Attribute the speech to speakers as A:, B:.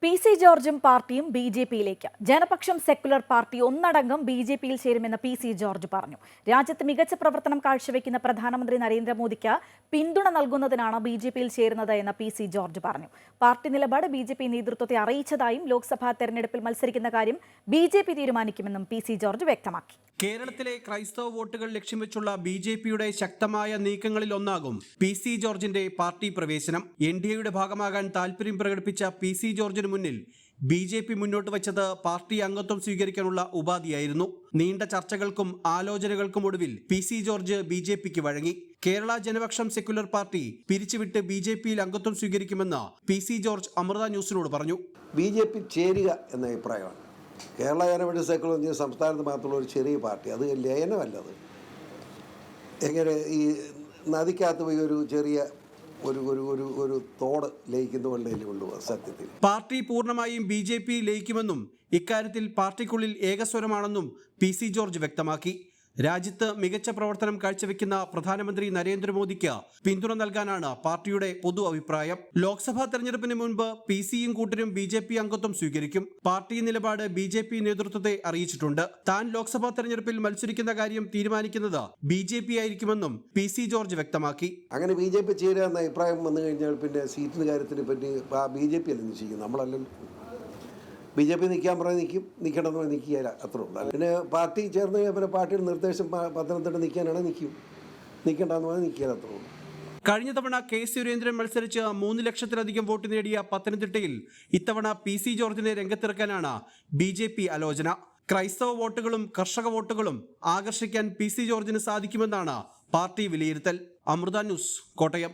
A: PC ജോർജും പാർട്ടിയും ബിജെപിയിലേക്ക്. Janapaksham secular party ഒന്നടങ്കം ബിജെപിയിൽ ചേരുമെന്ന് PC ജോർജ് പറഞ്ഞു. രാജ്യത്ത് മികച്ച പ്രവർത്തനം കാഴ്ചവെക്കുന്ന പ്രധാനമന്ത്രി നരേന്ദ്രമോദിക്ക് പിന്തുണ നൽകുന്നതിനാണ് ബിജെപിയിൽ ചേരുന്നത് എന്ന് PC ജോർജ് പറഞ്ഞു. പാർട്ടി നിലപാട് ബിജെപി നേതൃത്വത്തെ അറിയിച്ചതായും ലോക്സഭാ തെരഞ്ഞെടുപ്പിൽ മത്സരിക്കുന്ന കാര്യം ബിജെപി തീരുമാനിക്കുമെന്നും PC ജോർജ് വ്യക്തമാക്കി.
B: കേരളത്തിലെ ക്രൈസ്തവ വോട്ടുകൾ ലക്ഷ്യം വെച്ചുള്ള ബിജെപിയുടെ ശക്തമായ നീക്കങ്ങളിലൊന്നാകും PC ജോർജിന്റെ പാർട്ടി പ്രവേശനം. NDAയുടെ ഭാഗമാകാൻ താൽപര്യം പ്രകടിപ്പിച്ച PC ജോർജിന് മുന്നിൽ ബിജെപി മുന്നോട്ട് വച്ചത് പാർട്ടി അംഗത്വം സ്വീകരിക്കാനുള്ള ഉപാധിയായിരുന്നു. നീണ്ട ചർച്ചകൾക്കും ആലോചനകൾക്കും ഒടുവിൽ PC ജോർജ് ബിജെപിക്ക് വഴങ്ങി. കേരള ജനപക്ഷം സെക്കുലർ പാർട്ടി പിരിച്ചുവിട്ട് ബിജെപിയിൽ അംഗത്വം സ്വീകരിക്കുമെന്ന് PC ജോർജ് അമൃത ന്യൂസിനോട് പറഞ്ഞു.
C: ബിജെപി ചേരുക എന്ന അഭിപ്രായമാണ്. കേരള ജനപക്ഷ സെക്കുലർ സംസ്ഥാനത്ത് മാത്രമുള്ള ഒരു ചെറിയ പാർട്ടി, അത് ലയനമല്ലത്. എങ്ങനെ ഈ നദിക്കകത്ത് പോയി ഒരു ചെറിയ ഒരു തോട് ലയിക്കുന്ന പോലെ കൊണ്ടുപോകാം. സത്യത്തിൽ
B: പാർട്ടി പൂർണ്ണമായും ബിജെപി ലയിക്കുമെന്നും ഇക്കാര്യത്തിൽ പാർട്ടിക്കുള്ളിൽ ഏകസ്വരമാണെന്നും PC ജോർജ് വ്യക്തമാക്കി. രാജ്യത്ത് മികച്ച പ്രവർത്തനം കാഴ്ചവെക്കുന്ന പ്രധാനമന്ത്രി നരേന്ദ്രമോദിക്ക് പിന്തുണ നൽകാനാണ് പാർട്ടിയുടെ പൊതു അഭിപ്രായം. ലോക്സഭാ തെരഞ്ഞെടുപ്പിന് മുൻപ് PCയും കൂട്ടരും ബിജെപി അംഗത്വം സ്വീകരിക്കും. പാർട്ടി നിലപാട് ബിജെപി നേതൃത്വത്തെ അറിയിച്ചിട്ടുണ്ട്. താൻ ലോക്സഭാ തെരഞ്ഞെടുപ്പിൽ മത്സരിക്കുന്ന കാര്യം തീരുമാനിക്കുന്നത് ബിജെപി ആയിരിക്കുമെന്നും PC ജോർജ് വ്യക്തമാക്കി.
C: അങ്ങനെ ബിജെപി ചേരുക എന്ന അഭിപ്രായം വന്നു കഴിഞ്ഞാൽ പിന്നെ സീറ്റിന്റെ കാര്യത്തിനെ പറ്റി ബിജെപി അല്ല നിശ്ചയിക്കും, നമ്മളല്ലല്ലോ. ബിജെപി നിൽക്കാൻ പറഞ്ഞ് നിൽക്കും, നിൽക്കണമെന്ന് പറഞ്ഞ് നിൽക്കുകയില്ല, അത്രേ ഉള്ളൂ. പിന്നെ പാർട്ടി ചേർന്ന് പിന്നെ പാർട്ടിയുടെ നിർദ്ദേശം പത്തനംതിട്ട നിൽക്കാനാണ് നിൽക്കും, നിൽക്കേണ്ടെന്ന് പറഞ്ഞാൽ നിൽക്കുക, അത്രേ ഉള്ളൂ.
B: കഴിഞ്ഞ തവണ K സുരേന്ദ്രൻ മത്സരിച്ച് 3 ലക്ഷത്തിലധികം വോട്ട് നേടിയ പത്തനംതിട്ടയിൽ ഇത്തവണ PC ജോർജിനെ രംഗത്തിറക്കാനാണ് ബിജെപി ആലോചന. ക്രൈസ്തവ വോട്ടുകളും കർഷക വോട്ടുകളും ആകർഷിക്കാൻ PC ജോർജിന് സാധിക്കുമെന്നാണ് പാർട്ടി വിലയിരുത്തൽ. അമൃത ന്യൂസ്, കോട്ടയം.